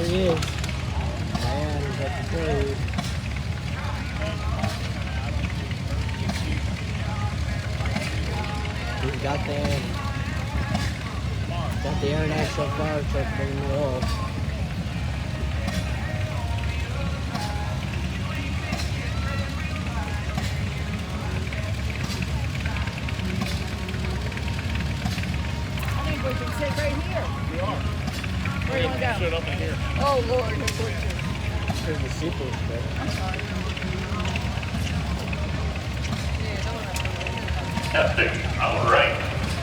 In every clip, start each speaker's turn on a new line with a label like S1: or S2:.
S1: he is. Man, he's at the trade. He's got the international fire truck bringing it off.
S2: We can sit right here.
S3: We are.
S2: Where do you go?
S3: Sit up in here.
S2: Oh, Lord.
S1: Here's the seatbelt better.
S2: I'm sorry.
S4: Testing. All right.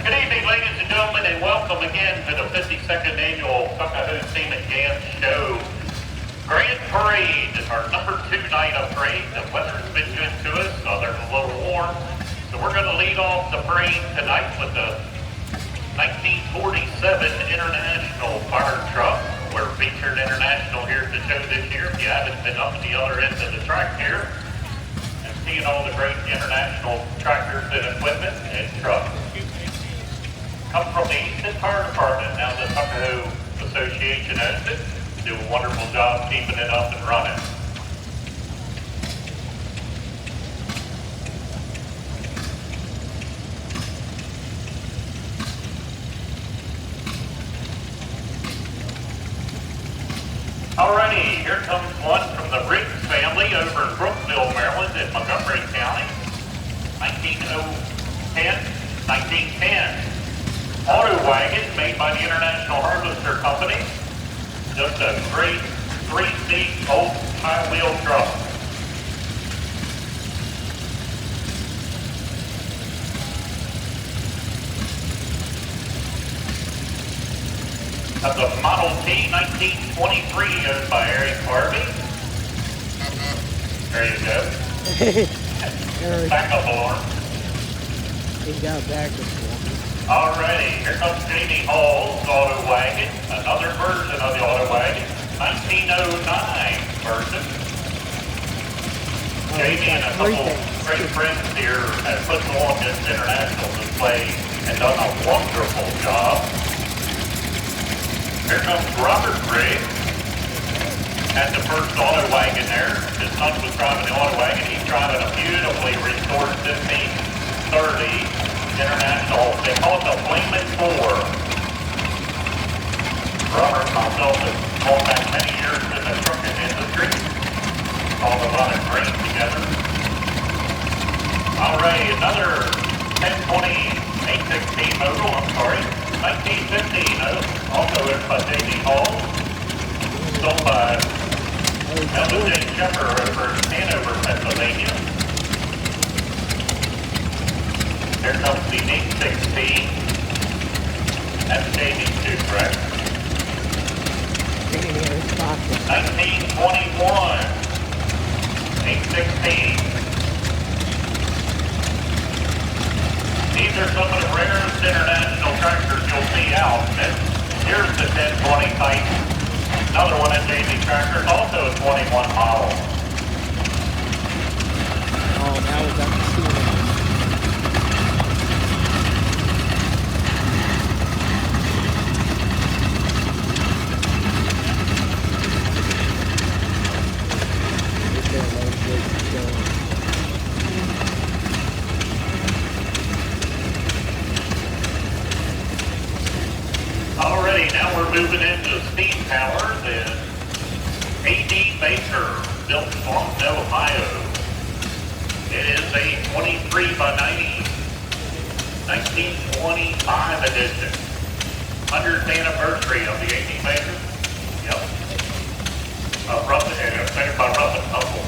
S4: Good evening, ladies and gentlemen, and welcome again to the 52nd annual Tuckahoe Seaman Dance Show Grand Parade. It's our number 2 night of parade. The weather's been good to us, so there's a little warm. So we're going to lead off the parade tonight with the 1947 International Fire Truck. We're featured international here at the show this year. If you haven't been up at the other end of the track here and seeing all the great international tractors and equipment and trucks. Come from the Easton Fire Department. Now the Tuckahoe Association owns it. Do a wonderful job keeping it up and running. Alrighty, here comes one from the Riggs family over in Brookville, Maryland, in Montgomery County. 1910 auto wagon made by the International Harvester Company. Just a great 3-seat old high wheel truck. That's a Model T 1923 owned by Eric Harvey. There you go. Backup alarm.
S1: He's got a backup for me.
S4: Alrighty, here comes Jamie Hall's auto wagon. Another version of the auto wagon. 1909 version. Jamie and a couple great friends here have put on this international display and done a wonderful job. Here comes Robert Riggs. Had the first auto wagon there. His son was driving the auto wagon. He's driving a beautifully restored 1530 International. They call it the Flamin' 4. Robert and myself have gone back many years in the trucking industry. All the running great together. Alright, another 1020 816 modal, I'm sorry. 1915, also owned by J.D. Hall. Sold by Elton J. Shepard over in Hanover, Pennsylvania. Here comes the 816. That's J.D. too, correct? 1921. 816. These are some of the rarest international tractors you'll see out. And here's the 1020 type. Another one at JD Tractors, also a 21 model.
S1: Oh, now we got the ceiling.
S4: Alrighty, now we're moving into steam powers and A.D. Baker, built in Longdale, Ohio. It is a 23 by 90, 1925 edition. 100th anniversary of the A.D. Baker. Yep. Made by Ruff and Tumble.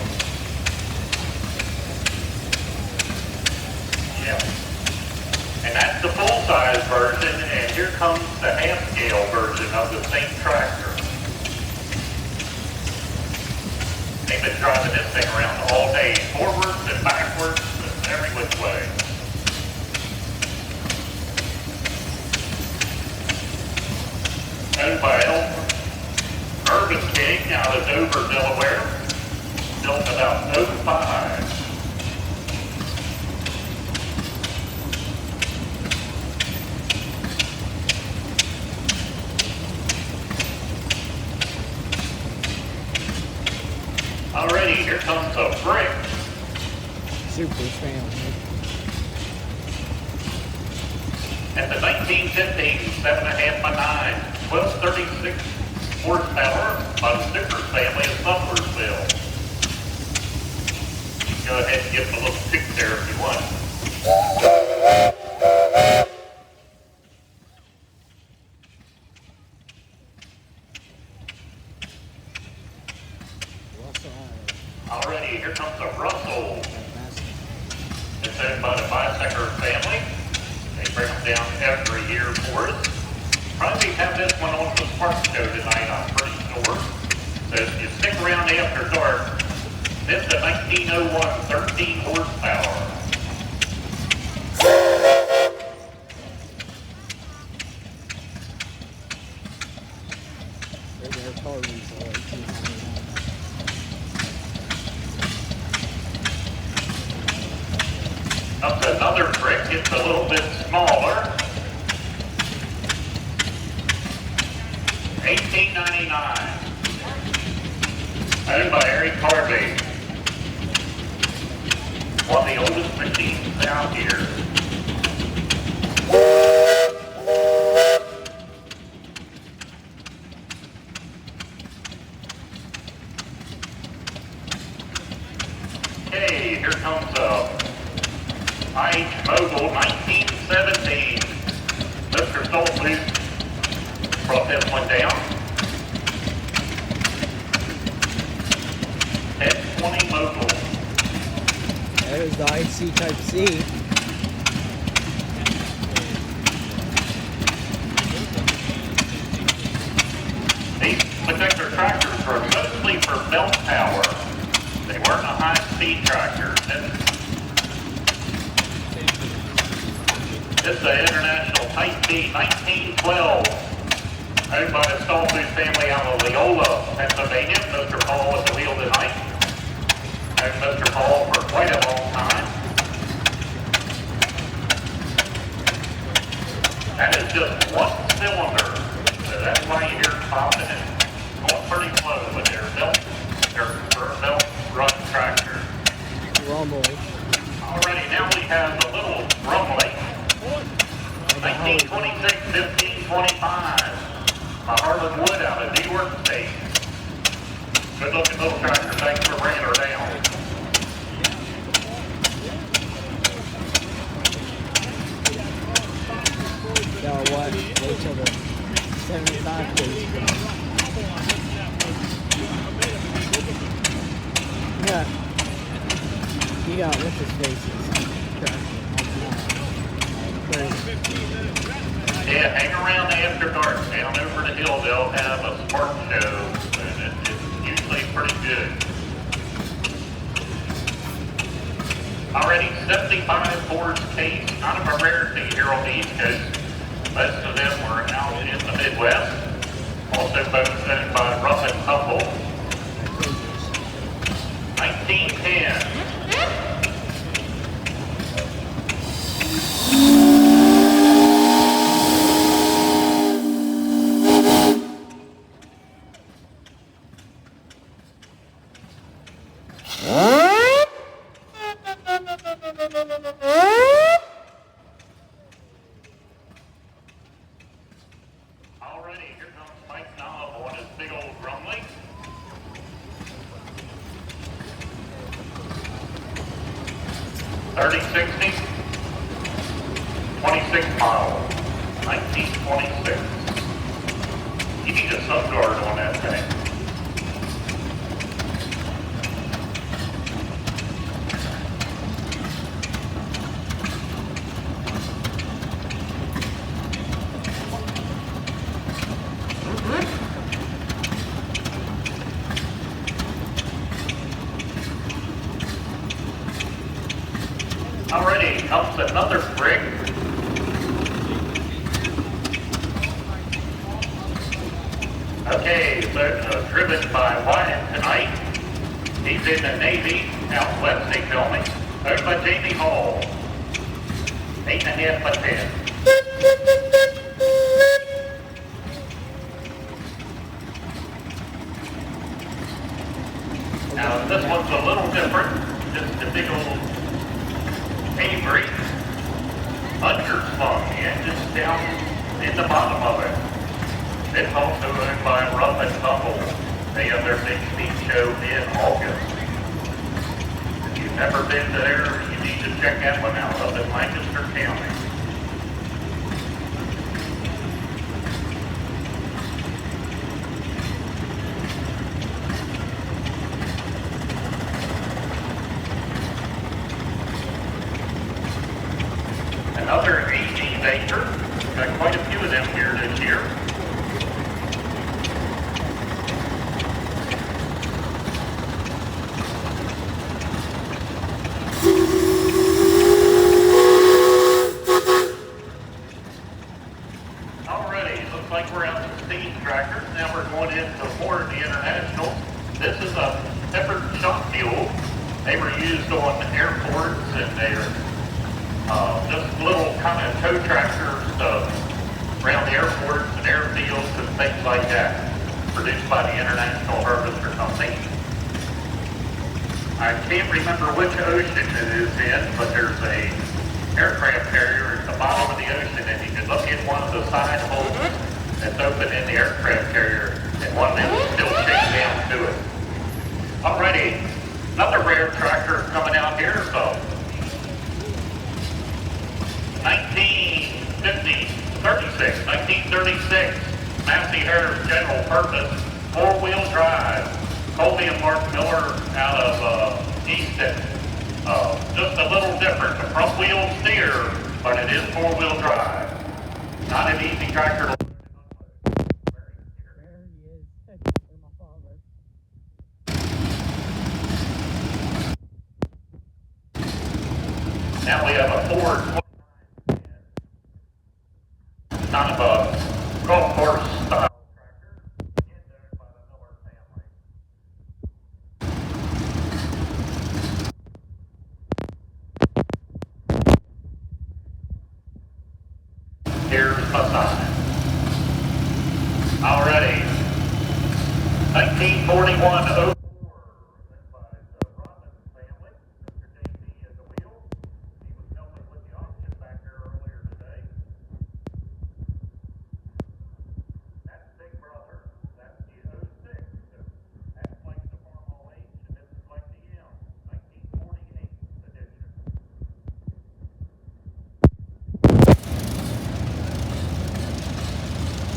S4: Yeah. And that's the full-size version, and here comes the half-scale version of the same tractor. They've been driving this thing around all day, forwards and backwards, and every which way. Owned by Irvin King out of Dover, Delaware. Built about 05. Alrighty, here comes a brick.
S1: Super family.
S4: At the 1915 7.5 by 9, 1236 horsepower by the Super family of Summersville. Go ahead and give them a little kick there if you want. Alrighty, here comes a Russell. It's owned by the Bicycle family. They bring them down every year for us. Probably have this one on the Spark Show tonight, I'm pretty sure. So if you stick around after dark, this is a 1901 13 horsepower.
S1: Their car resale, 1899.
S4: Up to another brick, it's a little bit smaller. 1899. Owned by Eric Harvey. One of the oldest machines out here. Okay, here comes a IH Mogul 1917. Mr. Stoltz brought this one down. 1020 Mogul.
S1: There's the IC Type C.
S4: These particular tractors were mostly for belt power. They weren't a high-speed tractor. This is an International Type B 1912. Owned by the Stoltz family out of Leola, Pennsylvania. Mr. Paul at the wheel tonight. Known Mr. Paul for quite a long time. That is just one cylinder. So that's why you hear it popping and going pretty slow with their belt run tractor.
S1: Rumble.
S4: Alrighty, now we have the little Rumley. 1926-1525. By Harlan Wood out of New York State. Good looking little tractor. Thanks for bringing her down.
S1: So what? Wait till the 75 days go. Yeah. You got what's his faces.
S4: Yeah, hang around after dark. Down over the hill, they'll have a spark show, and it's usually pretty good. Already 75 Ford's case, kind of a rarity here on the East Coast. Most of them were out in the Midwest. Also both owned by Ruff and Humble. 1910. Alrighty, here comes Mike Knob on his big old Rumley. $3060, 26 miles, 1926. You need a sun guard on that thing. Already comes another brick. Okay, so driven by Wyatt tonight. He's in the Navy, out west, they tell me. Owned by Jamie Hall. 8.5 by 10. Now This one's a little different. Just a big old Avery underslung engine down in the bottom of it. It's also owned by Rough and Tumble. They have their big speed show in August. If you've never been there, you need to check that one out up in Lancaster County. Another 18 acre. Got quite a few of them here this year. Alrighty, looks like we're out to steam tractors. Now we're going into more of the international. This is a peppered shop mule. They were used on airports and they're just little kind of tow tractors around the airports and airfields and things like that, produced by the International Harvester Company. I can't remember which ocean it is in, but there's a aircraft carrier at the bottom of the ocean, and you can look in one of the side holes that's open in the aircraft carrier, and one of them is still chained down to it. Alrighty, another rare tractor coming out here, so 1936, Massey Harris General Purpose, 4-wheel drive. Colby and Mark Miller out of Easton. Just a little different. The front wheel steer, but it is 4-wheel drive. Not an easy tractor to
S1: There he is. There's my father.
S4: Now we have a Ford 29, kind of a golf course style tractor, again owned by the Miller family. Here's my sign. Already, 1941 04.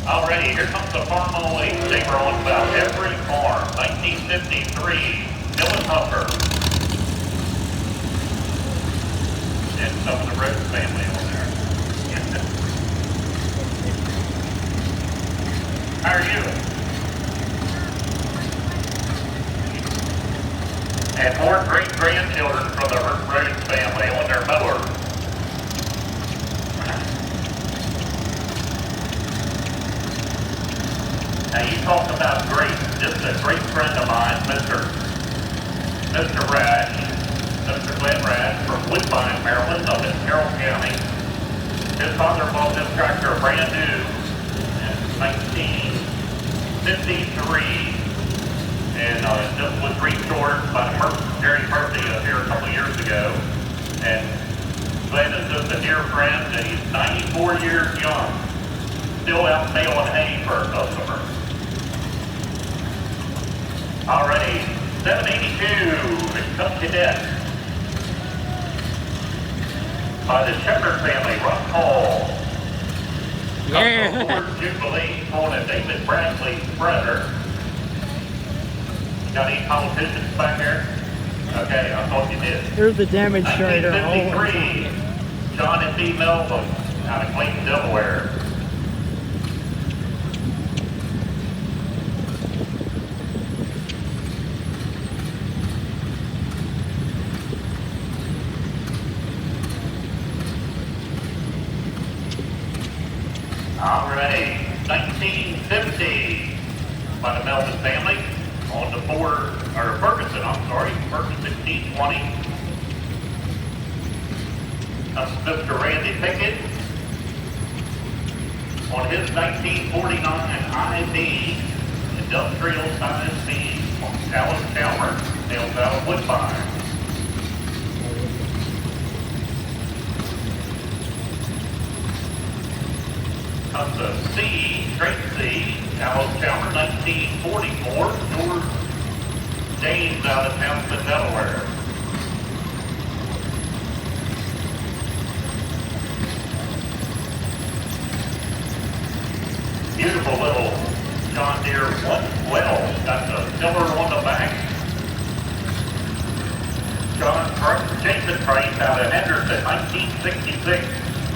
S4: Alrighty, here comes the Farm 08. They were on about every farm. 1953, Dylan Huffer. And some of the Rhodes family on there. How are you? And more great-grandchildren from the Rhodes family on their mower. Now you talk about great, just a great friend of mine, Mr. Rash, Mr. Glenn Rash from Woodbine, Maryland, up in Carroll County. His father bought this tractor brand new in 1953, and this was restored by Jerry Murphy here a couple years ago. And Glenn is just a dear friend, and he's 94 years young, still out baling hay for a customer. Alrighty, 782, Cup Cadet by the Shepherd family, Rock Hall.
S1: Yeah.
S4: Ford Jubilee on a David Bradley brother. Got any politicians back there? Okay, I thought you did.
S1: There's the demonstrator.
S4: 1953, John and D. Melvin out of Clayton, Delaware. Alrighty, 1950 by the Melvin family on the Ferguson T20. That's Mr. Randy Pickett on his 1949 IB industrial size B Alice Calmer. Tails out of Woodbine. Comes a C, straight C, Alice Chalmer, 1944, George James out of Townsend, Delaware. Beautiful little John Deere 112, got the silver on the back. Jason Price out of Henderson, 1966,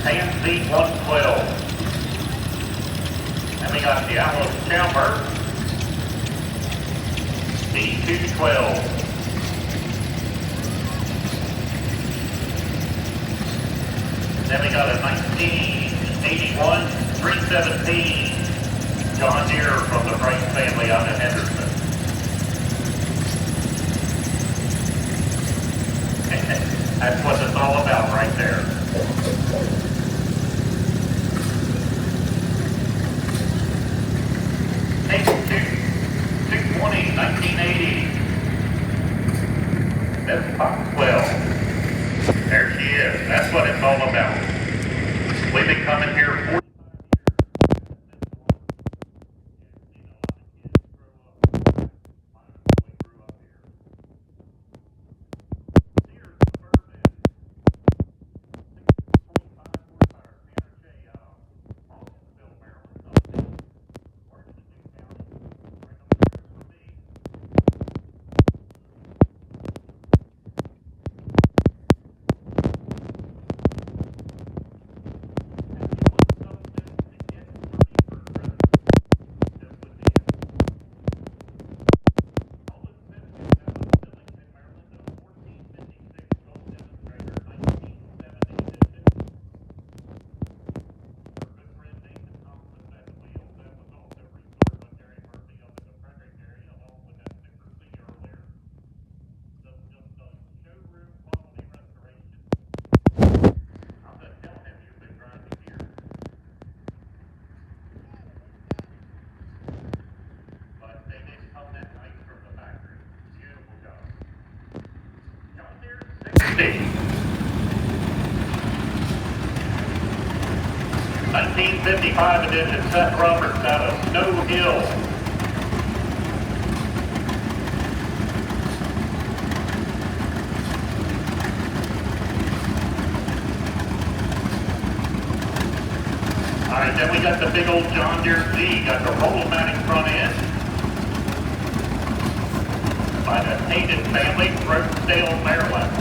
S4: Pansy 112. And we got the Alice Chalmer, D212. Then we got a 1981 317 John Deere from the Price family out of Henderson. That's what it's all about right there. Take 220, 1980. That's Pop 12. There she is. That's what it's all about. We've been coming here 40 years. '55 edition, Seth Roberts out of Snow Hill. All right, then we got the big old John Deere Z, got the roll-o-matic front end by the Hayden family, Rosedale, Maryland.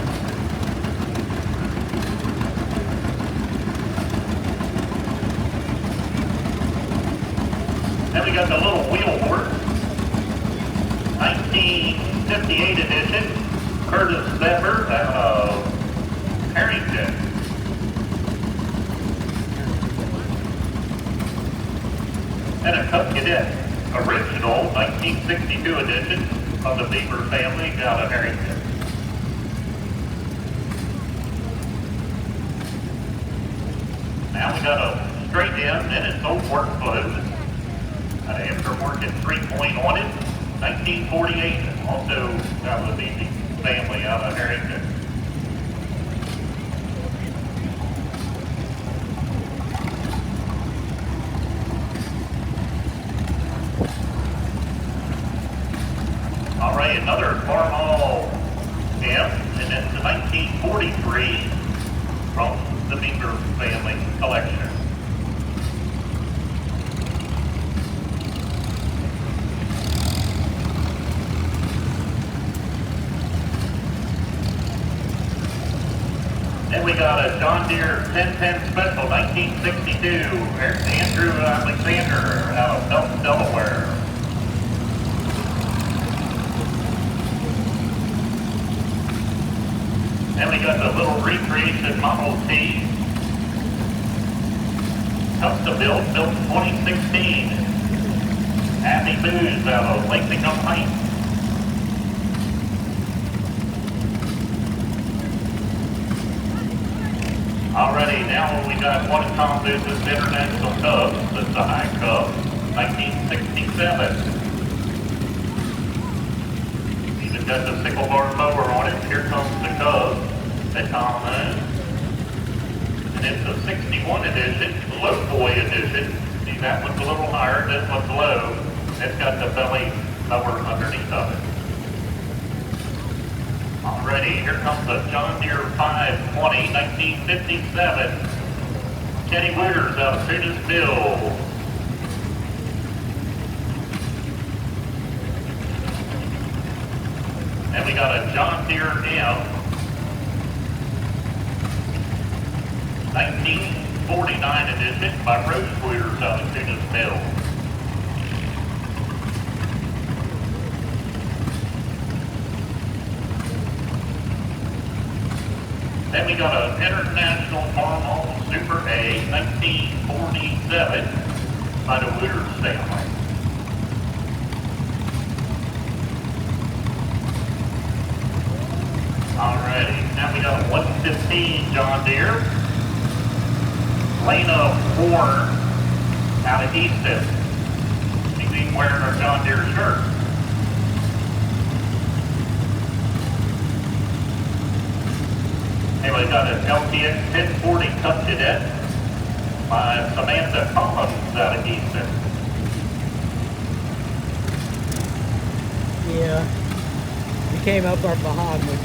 S4: Then we got the little wheel horse, 1958 edition, Curtis Zephyr out of Harrington. And a Cub Cadet, original 1962 edition of the Beaver family out of Harrington. Now we got a straight in and its old work clothes. Aftermarket 3-point on it, 1948, also out of the Beaver family out of Harrington. All right, another Farmall M, and it's the 1943 from the Beaver family collection. Then we got a John Deere 1010 Special 1962, Andrew Alexander out of Belton, Delaware. Then we got the little recreation Model T, custom built in 2016. Happy Booze out of Lexington Heights. Alrighty, now we got one of Tom Booth's International Cubs. This is the High Cub, 1967. He's a got the sickle bar mower on it. Here comes the Cub that Tom owns. And it's a 61 edition, low boy edition. See, that one's a little higher, this one's low. It's got the belly mower underneath of it. Alrighty, here comes the John Deere 520, 1957. Kenny Wooters out of Tunis Mill. And we got a John Deere M, 1949 edition by Rose Wooters out of Tunis Mill. Then we got an International Farmall Super A, 1947 by the Wooters family. Alrighty, now we got a 115 John Deere. Lena Warren out of Easton. She's even wearing her John Deere shirt. Anyway, got an LTX 1040 Cup Cadet by Samantha Collins out of Easton.
S1: Yeah. He came up our behind me.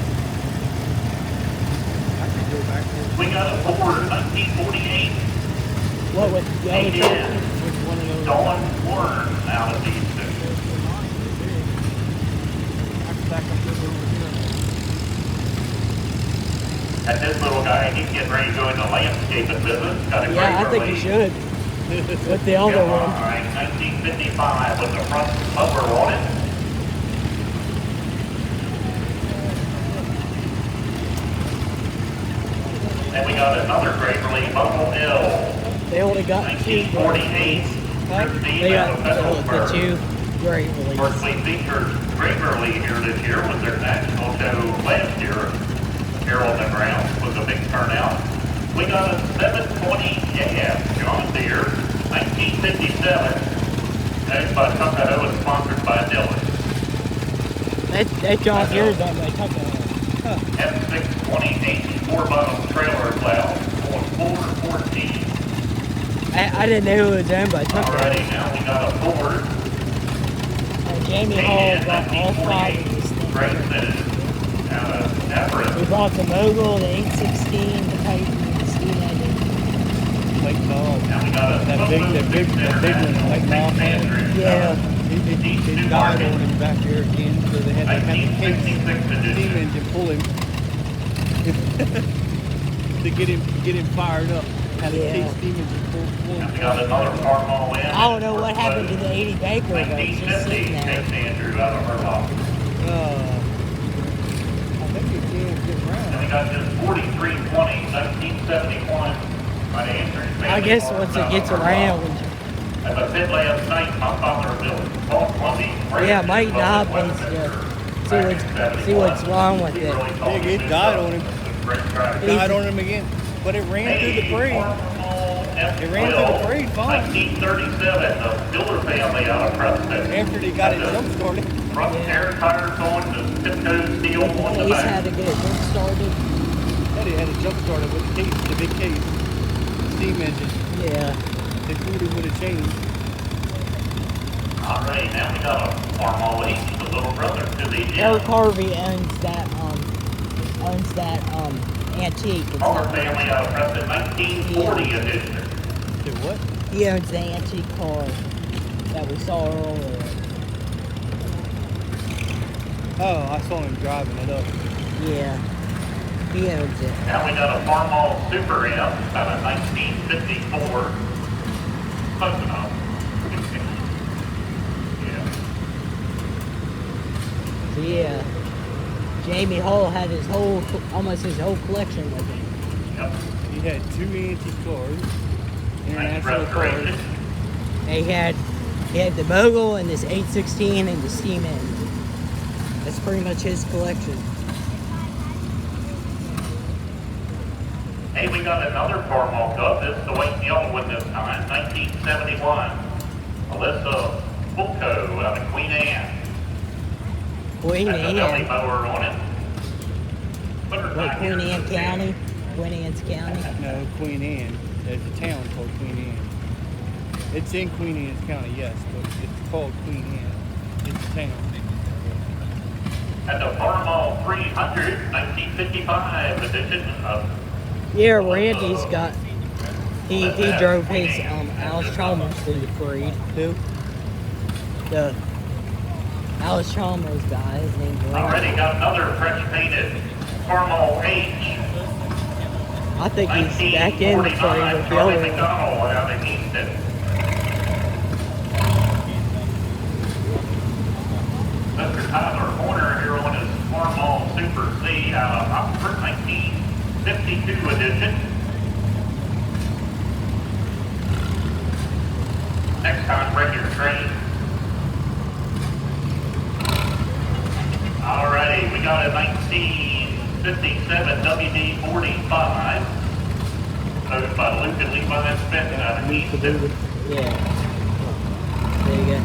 S4: We got a Ford 1948.
S1: What was the other
S4: Yeah.
S1: Which one of those?
S4: Dawn Warren out of Easton. And this little guy, he's getting ready to go into landscaping business. Got a
S1: Yeah, I
S4: great
S1: think you
S4: release.
S1: should. With the other
S4: All
S1: one.
S4: right, 1955 with the front bumper on it. And we got another great release, Bumble Hill,
S1: They only got two.
S4: 1948.
S1: They
S4: Christine out of
S1: got the
S4: Fesselsburg.
S1: two great
S4: Of
S1: releases.
S4: course, we featured Gravely here this year with their national show last year. Here on the ground was a big turnout. We got a 720 gas John Deere, 1957. Owned by Tuckahoe and sponsored by Dylan.
S1: That John Deere's on that Tuckahoe.
S4: F620H 4-bottom trailer plow on 414.
S1: I didn't know it was owned by Tuckahoe.
S4: Alrighty, now we got a Ford.
S1: Jamie Hall got all five of these things.
S4: Great finish. Out of Everett.
S1: We bought the Mogul, the 816, the Titan, the Steam Engine.
S3: Like dog.
S4: Now we got a
S3: That big one, like Mom had.
S1: Yeah.
S3: He died on him back there again, so they had to have the case
S4: 1966
S3: steam
S4: edition.
S3: engine pull him to get him fired up. Had a
S1: Yeah.
S3: case steam engine pull
S4: Now
S3: him.
S4: we got another Farmall in.
S1: I don't know what happened to the 80 Baker, but it's just
S4: 1950
S1: sitting there.
S4: Chase Andrew out of Murlock.
S3: I think it can get
S4: And
S3: around.
S4: we got this 4320 1971 by the Andrews family.
S1: I guess once it gets around.
S4: As I said last night, my father built Paul Lundy.
S1: Yeah, Mike Knob needs to see what's wrong with it.
S3: It died on him. Died on him again. But it ran through the parade. It ran through the parade fine.
S4: 1937, the Builder family out of Preston.
S3: After they got it jump started.
S4: Front air tires on, the Tuckahoe steel on the
S1: He's had
S4: back.
S1: to get it jump started.
S3: But it had a jump started with the case, the big case. Steam engine.
S1: Yeah.
S3: They fooled him with a chain.
S4: Alright, now we got a Farmall 8, the little brother to the
S1: Eric Harvey owns that antique. It's
S4: Palmer
S1: not-
S4: family out of Preston, 1940 edition.
S3: Say what?
S1: He owns the antique car that we saw earlier.
S3: Oh, I saw him driving it up.
S1: Yeah. He owns it.
S4: Now we got a Farmall Super M out of 1954. Close enough. Yeah.
S1: Yeah. Jamie Hall had almost his whole collection with him.
S4: Yep.
S3: He had two antique cars.
S4: Nice
S3: International cars.
S4: restoration.
S1: He had the Mogul and this 816 and the Steam Engine. That's pretty much his collection.
S4: Hey, we got another Farmall Cup. This is the white and yellow one this time. 1971. Alyssa Tuckahoe out of Queen Anne.
S1: Queen
S4: That's a belly
S1: Anne.
S4: mower on it.
S1: What, Queen Anne County? Queen Anne's County?
S3: No, Queen Anne. There's a town called Queen Anne. It's in Queen Anne's County, yes, but it's called Queen Anne. It's a town.
S4: At the Farmall 300, 1955 edition of...
S1: Yeah, Randy's got... He drove his Alice Chalmers through the parade.
S3: Who?
S1: The Alice Chalmers guy, his name's Randy.
S4: Already got another French painted Farmall H.
S1: I think he's back in the parade with the
S4: Charlie
S1: other one.
S4: McDonald out of Easton. Mr. Tyler Horner here on his Farmall Super Z out of Oxford 1952 edition. Next time, bring your train. Alrighty, we got a 1957 WD-45. Owned by Luke and Levi Smith out of Easton.
S1: Yeah. There you go.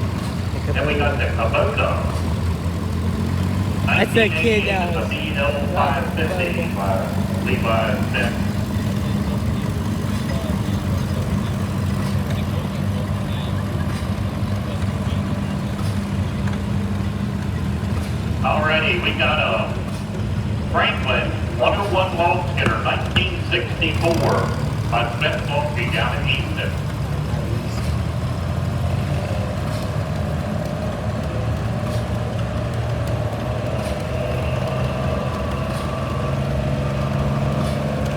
S4: Then we got the Kubota.
S1: That's a kid,
S4: the BL550 by Levi Smith. Alrighty, we got a Franklin 101 Log Skidder 1964 by Smith Logie down in Easton.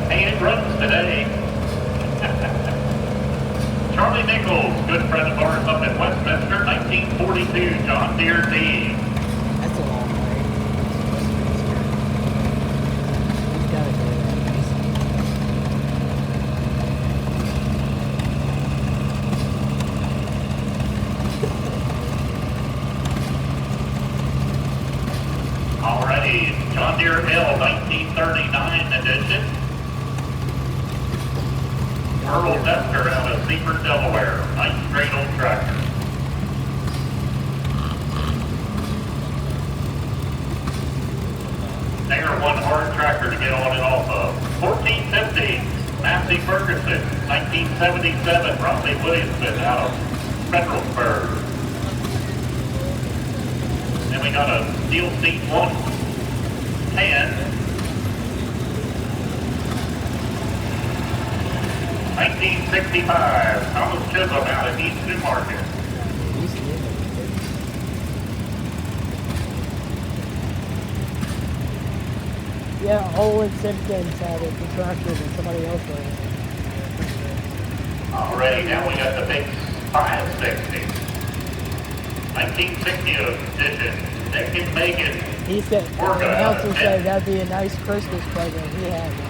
S4: Hey, it runs today. Charlie Nichols, good friend of ours up in Westminster, 1942 John Deere D.
S1: That's a long way. He's got to do
S4: Alrighty, John Deere Hill 1939 edition. Earl Dester out of Seaford, Delaware. Nice straight old tractor. They're one hard tractor to get on and off of. 1450, Massey Ferguson, 1977, Romney Williamson out of Federalsburg. Then we got a steel seat 110. 1965, Thomas Chisholm out of East Newmarket.
S1: Yeah, Owen Simpkins had it, the tractor, but somebody else had it.
S4: Alrighty, now we got the big 560. 1960 edition. Nick and Megan.
S1: He said, the announcer said that'd be a nice Christmas present. He had one.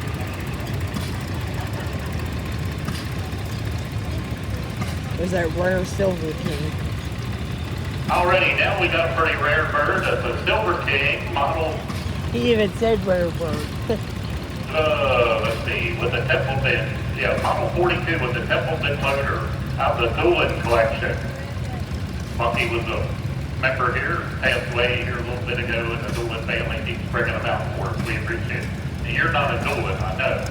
S1: There's that rare Silver King.
S4: Alrighty, now we got a pretty rare bird. That's a Silver King model.
S1: He even said rare bird.
S4: Let's see, with the Templeton. Yeah, model 42 with the Templeton motor out of the Doolin collection. Monkey was a member here, passed away here a little bit ago in the Doolin family. He's bringing them out for us. We appreciate it. And you're not a Doolin, I know.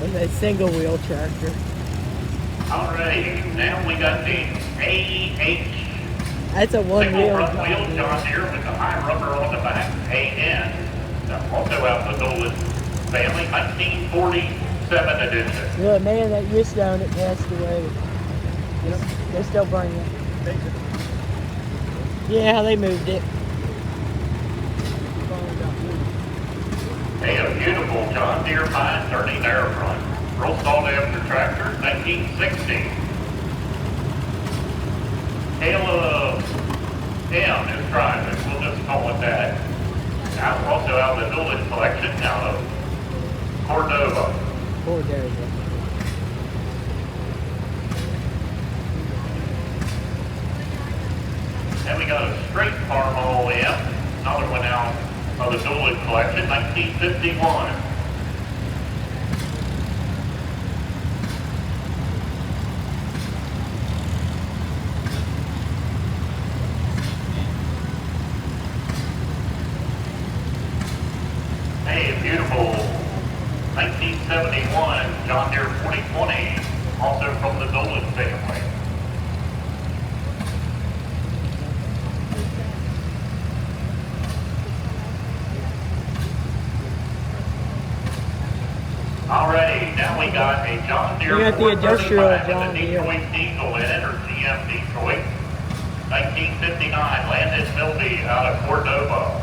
S1: With a single wheel tractor.
S4: Alright, now we got the AH.
S1: That's a one
S4: Single
S1: wheel.
S4: front wheel John Deere with the high rubber on the back. AN. Also out in the Doolin family, 1947 edition.
S1: The man that used to own it passed away. They still bring it. Yeah, they moved it.
S4: Hey, a beautiful John Deere pine turning air front. Real sought after tractor, 1960. Caleb M is driving, we'll just call it that. Now also out of the Doolin collection, out of Cordova.
S1: Poor Derek.
S4: Then we got a straight Farmall M, another one out of the Doolin collection, 1951. from the Dolan family. Alrighty, now we got a John Deere.
S1: We got the industrial
S4: 435
S1: John
S4: with a
S1: Deere.
S4: Detroit diesel in it, or GM Detroit. 1959, landed Milby out of Cordova.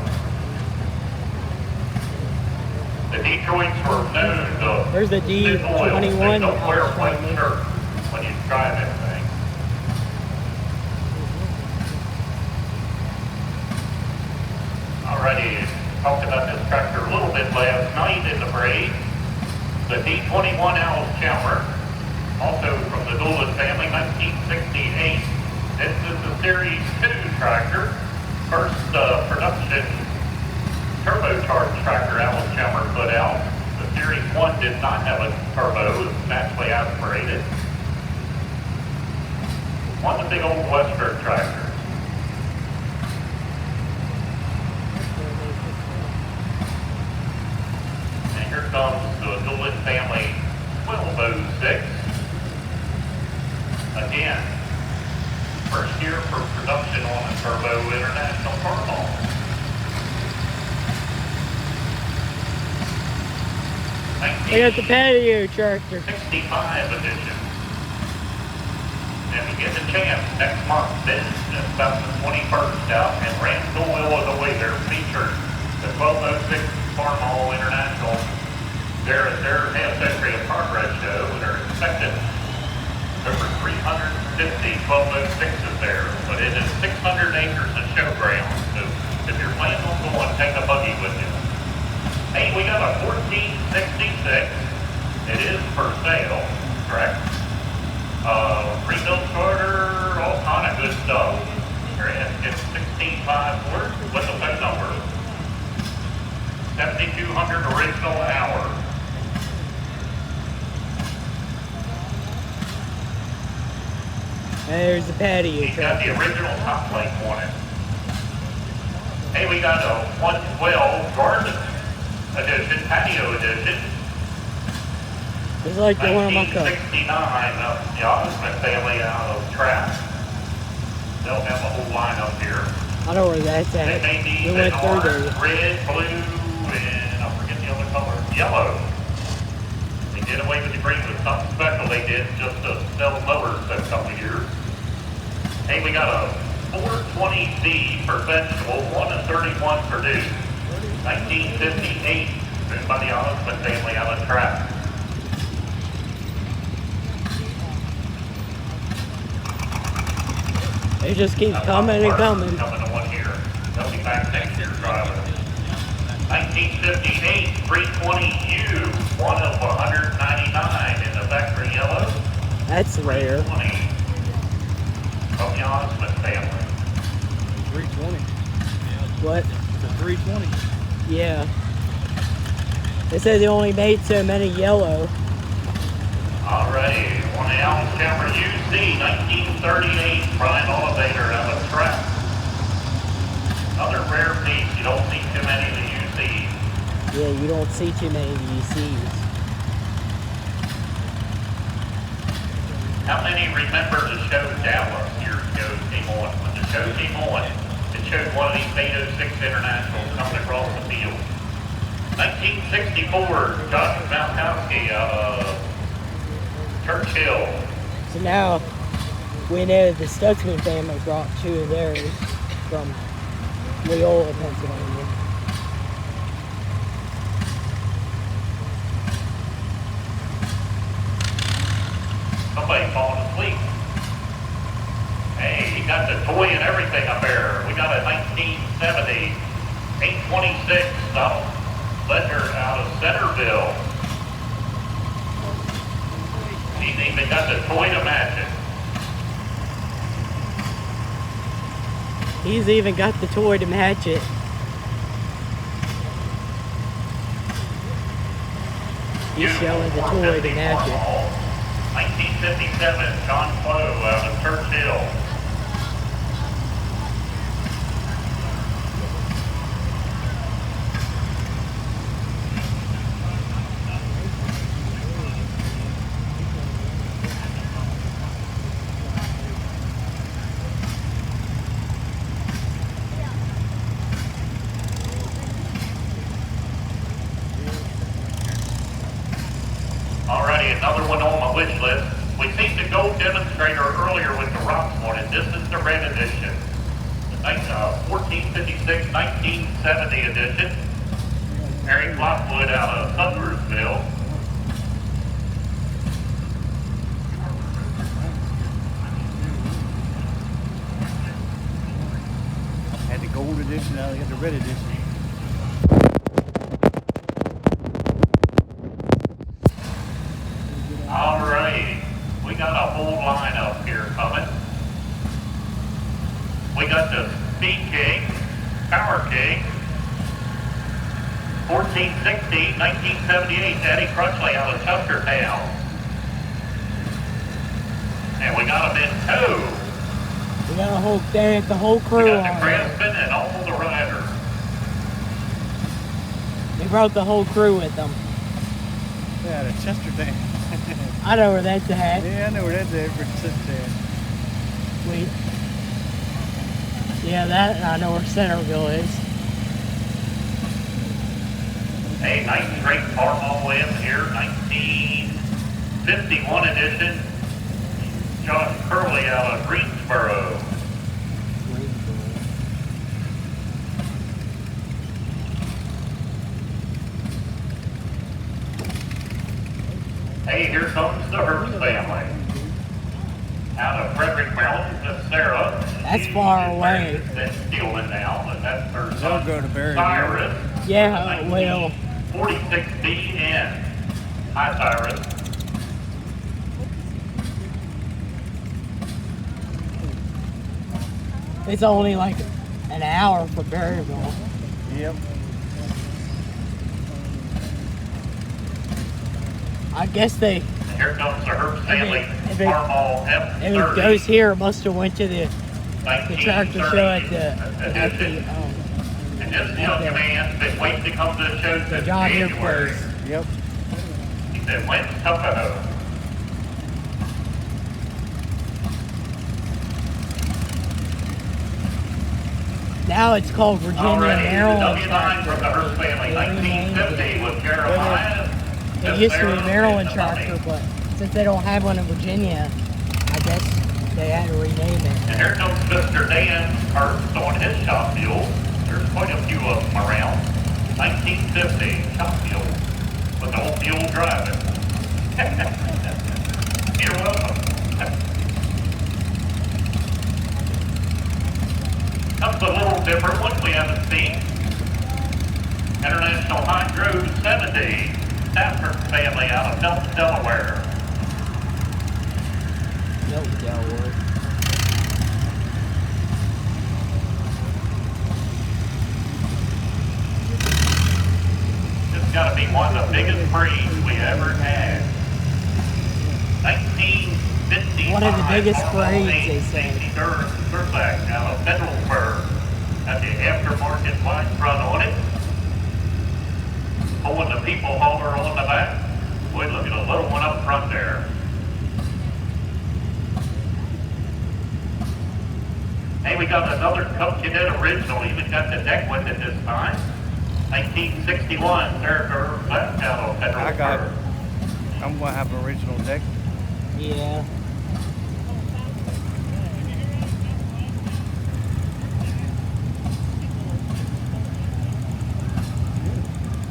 S4: The Detroits were known to
S1: There's the
S4: thin oil. They
S1: D21.
S4: don't wear white shirts when you drive that thing. Alrighty, talked about this tractor a little bit last night in the parade. The D21 Alice Chalmer, also from the Dolan family, 1968. This is the Series 2 tractor, first production turbocharged tractor Alice Chalmer put out. The Series 1 did not have a turbo, it was naturally aspirated. One of the big old Western tractors. And here comes the Dolan family 1206. Again, first year for production on a turbo international turbo.
S1: They got the patio tractor.
S4: 65 edition. And we get the chance next month, then it's about the 21st out in Rantoul, Illinois. They're featured the 1206 Farm Hall International. They're at their half-century of progress show, and they're expected over 350 1206s there, but it is 600 acres of showground. So if you're planning on going, take a buggy with you. Hey, we got a 1466. It is for sale, correct? Rebuild starter, all kind of good stuff. It's 16.5 horse with the phone number. 7,200 original hour.
S1: There's the patio
S4: He's got
S1: tractor.
S4: the original top plate on it. Hey, we got a 112 garden edition, patio edition.
S1: It's like the one on my cup.
S4: 1969, the Osmond family out of Trapp. They'll have a whole line up here.
S1: I know where that's
S4: They
S1: at.
S4: made these
S1: We
S4: in
S1: went through
S4: orange,
S1: there.
S4: red, blue, and I forget the other color, yellow. They did away with the green with something special they did just to sell mowers a couple of years. Hey, we got a 420Z for vegetable, 1 and 31 produced. 1958, owned by the Osmond family out of Trapp.
S1: It just keeps coming and coming.
S4: Coming to one here. They'll be back next year driving. 1958 320U, one of 199 in the factory yellow.
S1: That's rare.
S4: 20 from the Osmond family.
S3: 320.
S1: What?
S3: It's a 320.
S1: Yeah. They said they only made so many yellow.
S4: Alrighty, on the Alice Camera UC 1938 Prime Elevator out of Trapp. Another rare piece, you don't see too many of the UCs.
S1: Yeah, you don't see too many UCs.
S4: How many remember the show Dallas years ago came on? When the show came on, it showed one of these 806 Internationals coming across the field. 1964, Josh Malkowski out of Churchill.
S1: So now we know the Stutzman family brought 2 of theirs from Leola, Pennsylvania.
S4: Somebody falling asleep. Hey, you got the toy and everything up there. We got a 1970 826 South Ledger out of Centerville. He's even got the toy to match it.
S1: He's even got the toy to match it. He's selling the toy to match it.
S4: 1957, John Clough out of Churchill. red edition. The 1456 1970 edition. Eric Lockwood out of Sudlersville.
S3: Had the gold edition, now they got the red edition.
S4: All right, we got a whole lineup here coming. We got the Speed King, Power King, 1460, 1978, Eddie Crutchley out of Chestertown. And we got them in tow.
S1: We got the whole
S4: We
S1: crew
S4: got the
S1: on there.
S4: Craftsman and all the riders.
S1: They brought the whole crew with them.
S3: Yeah, the Chestertown.
S1: I know where that's at.
S3: Yeah, I know where that's at for Chestertown.
S1: Sweet. Yeah, that, and I know where Centerville is.
S4: Hey, nice straight farm all the way up here, 1951 edition. Josh Curley out of Greensboro. Hey, here comes the Hearst family. Out of Frederick, Maryland, Miss Sarah.
S1: That's far away.
S4: That's Steelman now, but that's her
S3: They'll
S4: son,
S3: go to Barry.
S4: Cyrus.
S1: Yeah, well,
S4: 46BN. Hi, Cyrus.
S1: it's only like an hour from Berryville.
S3: Yep.
S1: I guess they,
S4: And here comes the Herbst family
S1: if it-
S4: Farmall
S1: if it
S4: F30.
S1: goes here, it must have went to the tractor show at the
S4: edition. And this young man's been waiting to come to the show since
S1: John Deere
S4: January.
S1: place.
S3: Yep.
S4: He said, when's Tuckahoe?
S1: Now it's called Virginia
S4: Already,
S1: Maryland
S4: the W9
S1: tractor.
S4: from the Hearst family,
S1: They renamed
S4: 1950 with Jeremiah.
S1: It used to be
S4: Sarah,
S1: Maryland
S4: and the money.
S1: tractor, but since they don't have one in Virginia, I guess they had to rename it.
S4: And here comes Mr. Dan Hearst on his shop mule. There's quite a few of them around. 1950 shop mule with the old mule driving. You're welcome. Comes a little different one we haven't seen. International Hydro 70. Stafford family out of Felton, Delaware.
S1: No, Delaware.
S4: This has got to be one of the biggest breeds we ever had. 1955.
S1: One of the biggest breeds, they say.
S4: Durback out of Federalsburg. Got the aftermarket wide front on it. Pulling the people hauler on the back. Boy, look at a little one up front there. Hey, we got another Cup Cadet original. Even got the deck with it this time. 1961, Sarah left out of
S3: I got it.
S4: Federalsburg.
S3: I'm gonna have an original deck.
S1: Yeah.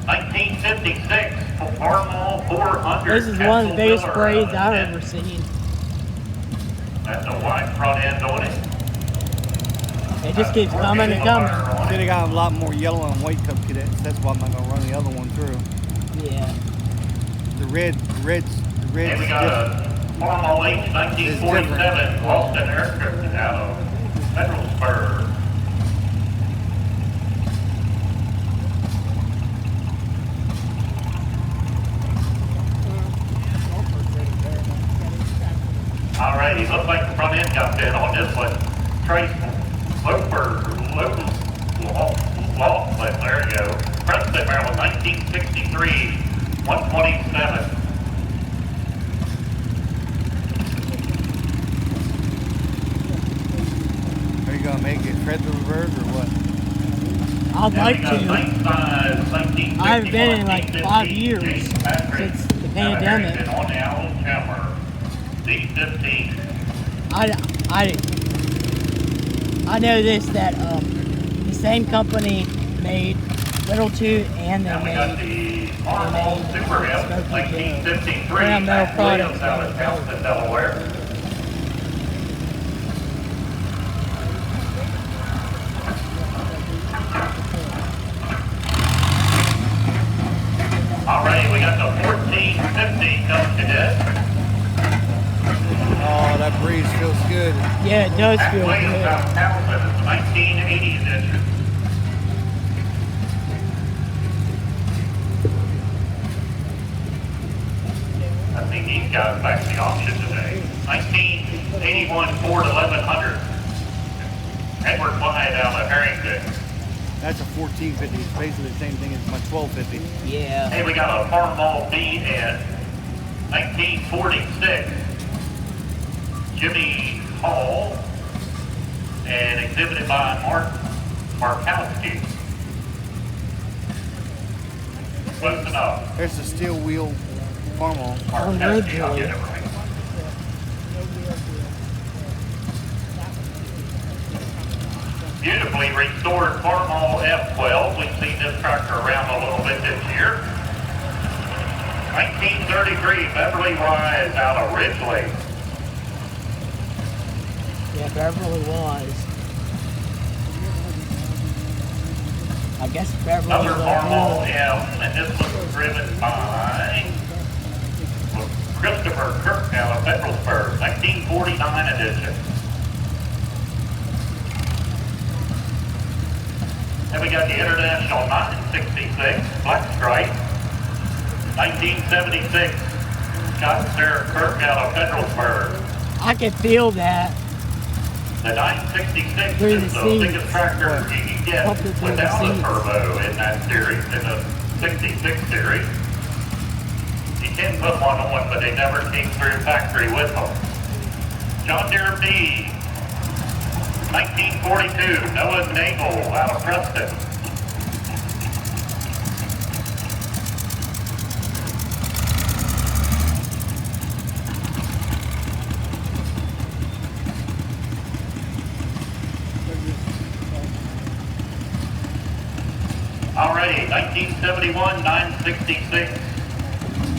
S4: $1956 Farmall 400.
S1: This is one of the biggest
S4: Miller,
S1: braids I've
S4: and
S1: ever seen.
S4: That's a wide front end on it.
S1: It just keeps coming and coming.
S3: See, they got a lot more yellow and white Cup Cadets. That's why I'm not gonna run the other one through.
S1: Yeah.
S3: The red's
S4: And we
S3: different.
S4: got a Farmall H 1947 Austin Aircraft out of Federalsburg. Alrighty, looks like the front end got bit on this one. Trace Loper, Laughlin, there you go. Preston, Maryland, 1963, 127.
S3: Are you gonna make it Fredericksburg or what?
S1: I'd like
S4: And we got
S1: to.
S4: nice size 1961
S1: I haven't been in like 5
S4: D15
S1: years
S4: James Patrick
S1: since the
S4: out of
S1: pandemic.
S4: Harrington on the Owl Hammer. D15.
S1: I I know this, that the same company made Little Toot and they
S4: Now we got
S1: made
S4: the Farmall Super M, 1953,
S1: Brown metal
S4: Matt
S1: products.
S4: Williams out of Townsend, Delaware. All right, we got the 1450 Dunk Cadet.
S3: Oh, that breeze feels good.
S1: Yeah, it does
S4: Matt
S1: feel
S4: Williams
S1: good.
S4: out of Townsend, it's 1980 edition. I think these guys back at the auction today. 1981 Ford 1100. Edward Clyde out of Harrington.
S3: That's a 1450. It's basically the same thing as my 1250.
S1: Yeah.
S4: Hey, we got a Farmall BN 1946 Jimmy Hall and exhibited by Mark Markowski. Close enough.
S3: There's a steel wheel Farmall.
S4: Markowski, I'll get it right. Beautifully restored Farmall F12. We've seen this tractor around a little bit this year. 1933 Beverly Wise out of Ridgely.
S1: Yeah, Beverly was. I guess Beverly
S4: Another
S1: was
S4: Farmall
S1: new.
S4: M, and this was driven by Christopher Kirk out of Federalsburg, 1949 edition. Then we got the International 966 Black Stripe, 1976 Scott and Sarah Kirk out of Federalsburg.
S1: I could feel that.
S4: The 966
S1: Through
S4: is
S1: the
S4: the
S1: seats.
S4: biggest tractor you can get
S1: Pump it through the
S4: without a
S1: seats.
S4: turbo in that series, in the 66 series. You can put one on, but they never came through factory with them. John Deere B, 1942, Noah Nagel out of Preston. Alrighty, 1971, 966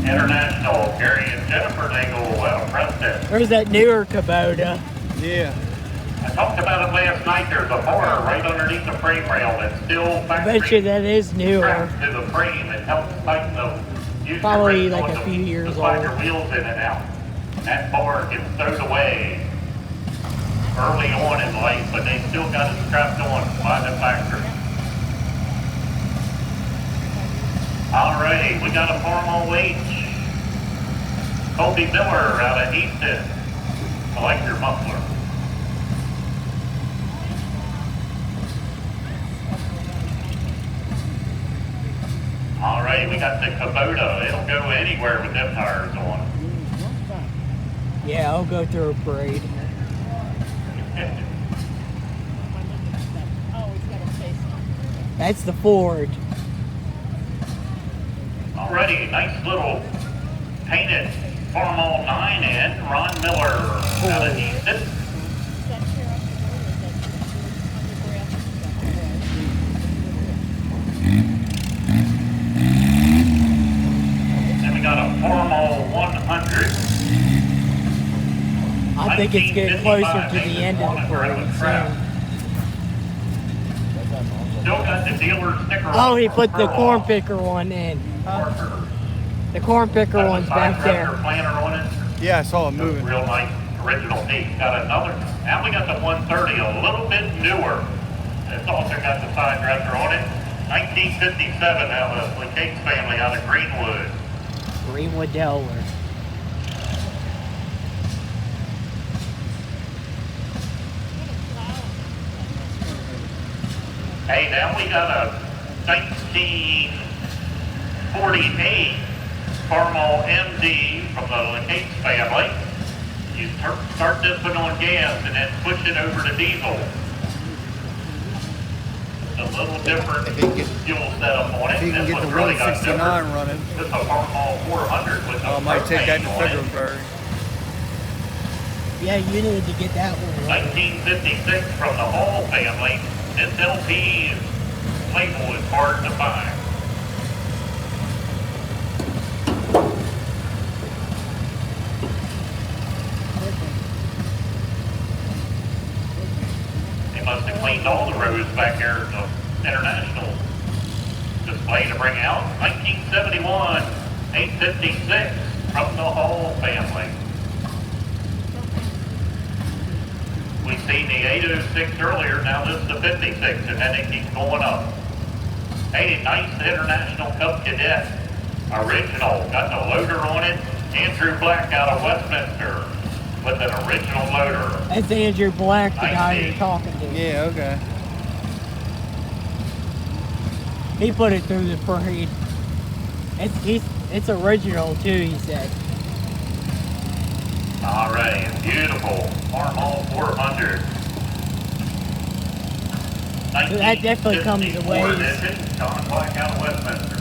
S4: International, Gary and Jennifer Nagel out of Preston.
S1: There's that newer Kubota.
S3: Yeah.
S4: I talked about it last night. There's a bar right underneath the frame rail that's still
S1: I bet you
S4: factory
S1: that is newer.
S4: strapped to the frame. It helps tighten the user
S1: Probably
S4: grip
S1: like
S4: on
S1: a
S4: the-
S1: few years
S4: to slide
S1: old.
S4: your wheels in and out. And that bar gets stowed away early on in life, but they still got it strapped on by the factory. Alrighty, we got a Farmall H. Colby Miller out of Easton. I like your muffler. Alright, we got the Kubota. It'll go anywhere with them tires on.
S1: Yeah, I'll go through a parade. That's the Ford.
S4: Alrighty, nice little painted Farmall 9N. Ron Miller out of Easton. Then we got a Farmall 100.
S1: I think it's getting closer to the end of the parade soon.
S4: Still got the dealer sticker.
S1: Oh, he
S4: on
S1: put the
S4: Furlong.
S1: corn picker one in.
S4: Parker.
S1: The corn picker
S4: Got the
S1: one's
S4: side
S1: back
S4: tractor
S1: there.
S4: planter on it.
S3: Yeah, I saw it moving.
S4: Real nice original piece. Got another. Now we got the 130, a little bit newer. It's also got the side dresser on it. 1957 out of the Cates family out of Greenwood.
S1: Greenwood, Delaware.
S4: Hey, now we got a 1948 Farmall MD from the Cates family. You start this one on gas and then push it over to diesel. It's a little different
S3: If he can get-
S4: fuel setup on it.
S3: If you can
S4: This
S3: get the
S4: one's really got
S3: 169
S4: different.
S3: running,
S4: This is a Farmall 400 with
S3: I
S4: no
S3: might take that to
S4: propane on it.
S3: February.
S1: Yeah, you need to get that one. Right.
S4: 1956 from the Hall family. This LP label is hard to find. They must have cleaned all the rows back here at the international display to bring out. 1971, 856 from the Hall family. We seen the 806 earlier, now this is the 56, and then it keeps going up. Hey, nice International Cup Cadet. Original, got the loader on it. Andrew Black out of Westminster with an original loader.
S1: That's Andrew Black, the guy you're talking to.
S3: Yeah, okay.
S1: He put it through the parade. It's original too, he said.
S4: All right, beautiful. Farmall 400.
S1: So that definitely comes a ways.
S4: John Black out of Westminster.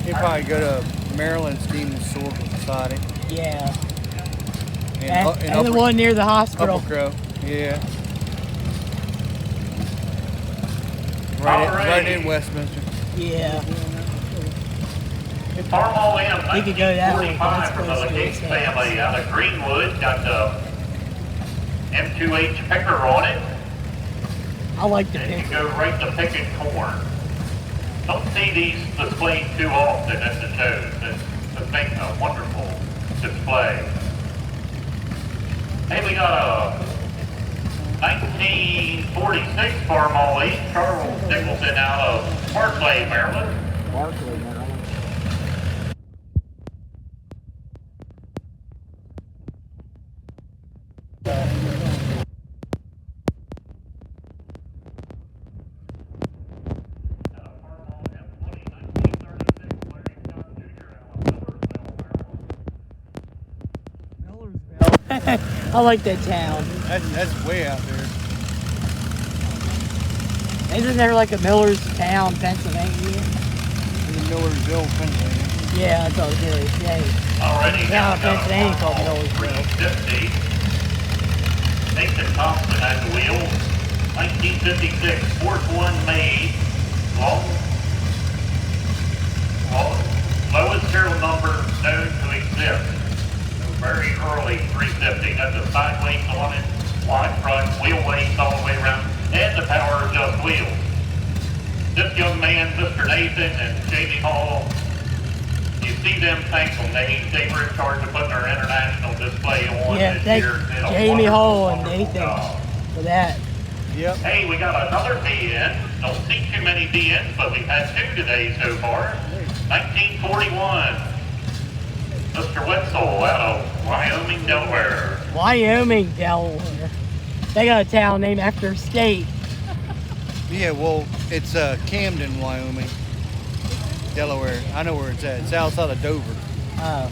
S3: He'd probably go to Maryland Steam Historical Society.
S1: Yeah.
S3: And
S1: the one near the hospital.
S3: Upper Crow. Yeah. Right in Westminster.
S1: Yeah.
S4: Farmall M,
S1: He could go that way,
S4: 1945 from the
S1: close to
S4: Gates
S1: his
S4: family out of Greenwood. Got the M2H picker on it.
S1: I like the
S4: And you
S1: pick.
S4: go right to picking corn. Don't see these displayed too often at the shows. It's a wonderful display. Hey, we got a 1946 Farmall 8, Charles Nicholson out of Barclay, Maryland.
S1: I like that town.
S3: That's way out there.
S1: Isn't there like a Miller's Town, Pennsylvania?
S3: In Millersville, Pennsylvania.
S1: Yeah, that's what I was going to say.
S4: Already
S1: Town of
S4: got
S1: Pennsylvania called
S4: Farmall
S1: Millersville.
S4: 350. Nathan Thompson at the wheel. 1956, fourth one made. Lowest serial number known to exist. Very early 350. Got the sideways on it, wide front, wheel weights all the way around, and the power adjust wheels. This young man, Mr. Nathan and Jamie Hall, you see them, thank them. They were in charge of putting our international display on
S1: Yeah,
S4: this
S1: thank
S4: year. Did a
S1: Jamie
S4: wonderful,
S1: Hall and
S4: wonderful
S1: Nathan
S4: job.
S1: for that.
S3: Yep.
S4: Hey, we got another DN. Don't see too many DNs, but we've had two today so far. 1941. Mr. Wetzel out of Wyoming, Delaware.
S1: Wyoming, Delaware. They got a town named after a state.
S3: Yeah, well, it's Camden, Wyoming. Delaware. I know where it's at. It's outside of Dover.
S1: Oh,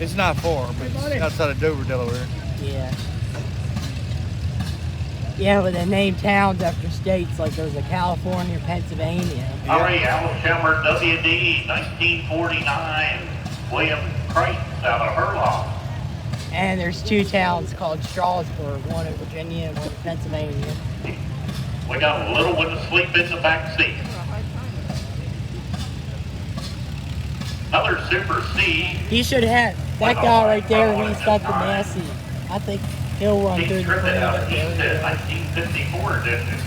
S3: It's not far, but it's outside of Dover, Delaware.
S1: yeah. Yeah, but they name towns after states, like there's a California, Pennsylvania.
S4: All right, Alabama WD, 1949. William Price out of Hurlock.
S1: And there's two towns called Strasburg, one in Virginia and one in Pennsylvania.
S4: We got a little one asleep in the back seat. Another Super C.
S1: He should have, that guy right there, he's got the Massey. I think he'll run through
S4: He's
S1: the
S4: driven out of
S1: parade.
S4: Easton, 1954 edition.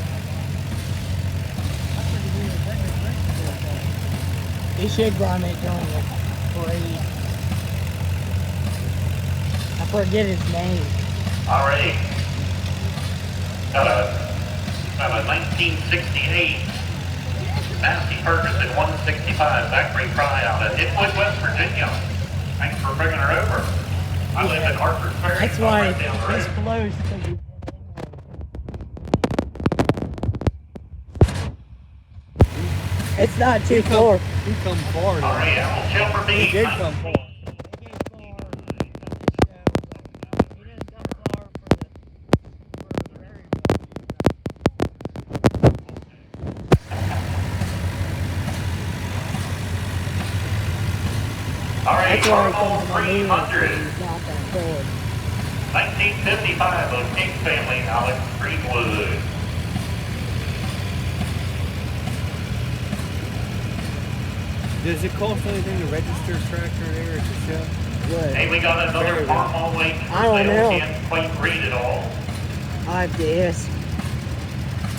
S1: He should run it during the parade. I forget his name.
S4: All right. Got a 1968 Massey Ferguson 165 Zachary Fry out of Inwood, West Virginia. Thanks for bringing her over. I live in Harper's Ferry.
S1: That's why
S4: right down the
S1: it's
S4: road.
S1: close. 'Cause he- It's not too far.
S3: He come far
S4: All
S3: though.
S4: right, Apple Chilper
S3: He
S4: B.
S3: did come far.
S4: All right,
S1: That's why it
S4: Farmall
S1: comes to my name.
S4: 300.
S1: He's not that Ford.
S4: 1955 of King family, Alex Greenwood.
S3: Does it cost anything to register a tractor there at the show?
S1: What?
S4: Hey, we got another
S3: Very
S4: farm all waiting for
S1: I don't
S4: sale.
S1: know.
S4: Can't quite read it all.
S1: I have to ask.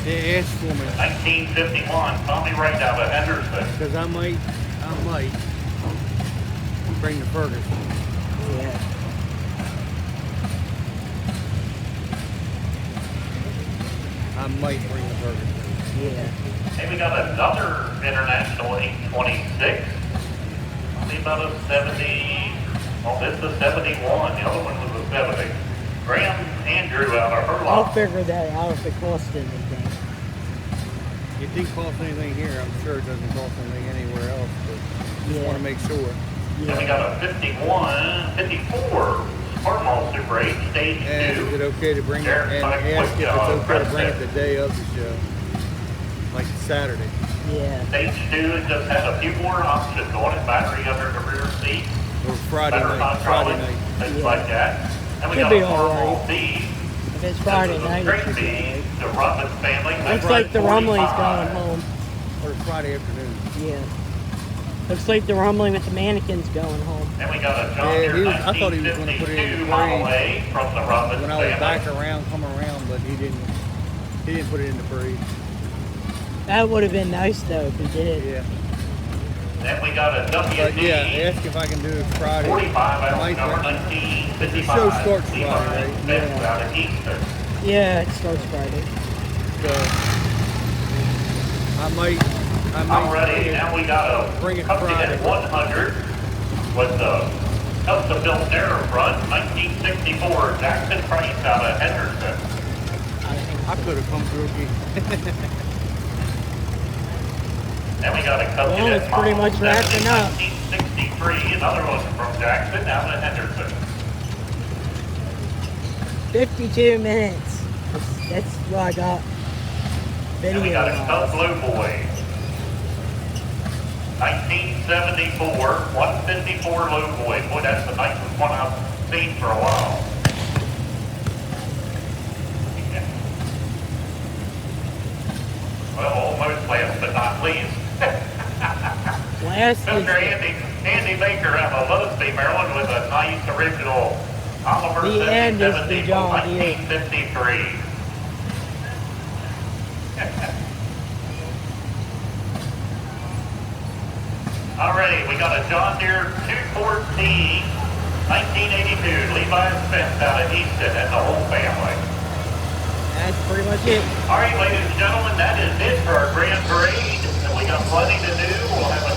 S3: Yeah, ask for me.
S4: 1951, Tommy Wright out of Henderson.
S3: Because I might bring the Ferguson.
S1: Yeah.
S3: I might bring the Ferguson.
S1: Yeah.
S4: Hey, we got another International 826. Probably about a 70. Oh, this is a 71. The other one was a 70. Graham Andrew out of her
S1: I'll
S4: lot.
S1: figure that out if it costs anything.
S3: It didn't cost anything here. I'm sure it doesn't cost anything anywhere else, but just want to make sure.
S4: Then we
S1: Yeah.
S4: got a 51, 54 Spartmall Super 8 Stage
S3: And is
S4: 2.
S3: it okay to bring it,
S4: Derek
S3: and
S4: Mike
S3: ask if it's
S4: Wood,
S3: okay to bring it
S4: Preston.
S3: the day of the show, like Saturday.
S1: Yeah.
S4: Stage 2 just had a few more options on it. Battery under the rear seat.
S3: Or Friday
S4: Better
S3: night. Friday
S4: hydraulics,
S3: night.
S4: things
S1: Yeah.
S4: like that. And we
S1: Should
S4: got
S1: be
S4: a
S1: all
S4: Sparmall
S1: right.
S4: B.
S1: If it's Friday
S4: This is a
S1: night, it
S4: straight
S1: should be
S4: B.
S1: alright.
S4: The Robbins family.
S1: Looks like the rumbling's going
S4: 45.
S1: home.
S3: Or Friday afternoon.
S1: Yeah. Looks like the rumbling with the mannequins going home.
S4: And we got a John
S3: Yeah,
S4: Deere
S3: he was- I thought he was gonna put it in the
S4: 1952 Model
S3: parade.
S4: A from the Robbins
S3: When I was back
S4: family.
S3: come around, but he didn't put it in the parade.
S1: That would have been nice though if he did.
S3: Yeah.
S4: Then we got a
S3: But yeah,
S4: WD
S3: ask if I can do it Friday.
S4: 45 out
S3: Might-
S4: of number 1955.
S3: The show starts
S4: Levi
S3: Friday, right?
S4: Spence
S1: Yeah.
S4: out of Easton.
S1: Yeah, it starts Friday.
S3: So I might
S4: Alrighty, now we got a
S3: Bring it
S4: company
S3: Friday.
S4: at 100 with the custom built narrow front, 1964 Jackson Price out of Henderson.
S3: I could have come through again.
S4: Then we got a company
S1: Well,
S4: that's
S1: it's pretty much wrapping up.
S4: 1963, another one from Jackson out of Henderson.
S1: 52 minutes. That's what I got.
S4: And we got a
S1: Video.
S4: Cub Blue Boy. 1974, 154 Blue Boy. Boy, that's the nicest one I've seen for a while. Yeah. Well, almost last but not least.
S1: Last
S4: Mr.
S1: is
S4: Andy Baker out of Lusby, Maryland with a nice original Oliver
S1: The end is the
S4: 70
S1: John Deere.
S4: 1953. Alrighty, we got a John Deere 214, 1982, Levi Spence out of Easton and the whole family.
S1: that's pretty much it.
S4: Alright, ladies and gentlemen, that is it for our grand parade. And we got plenty to do. We'll have a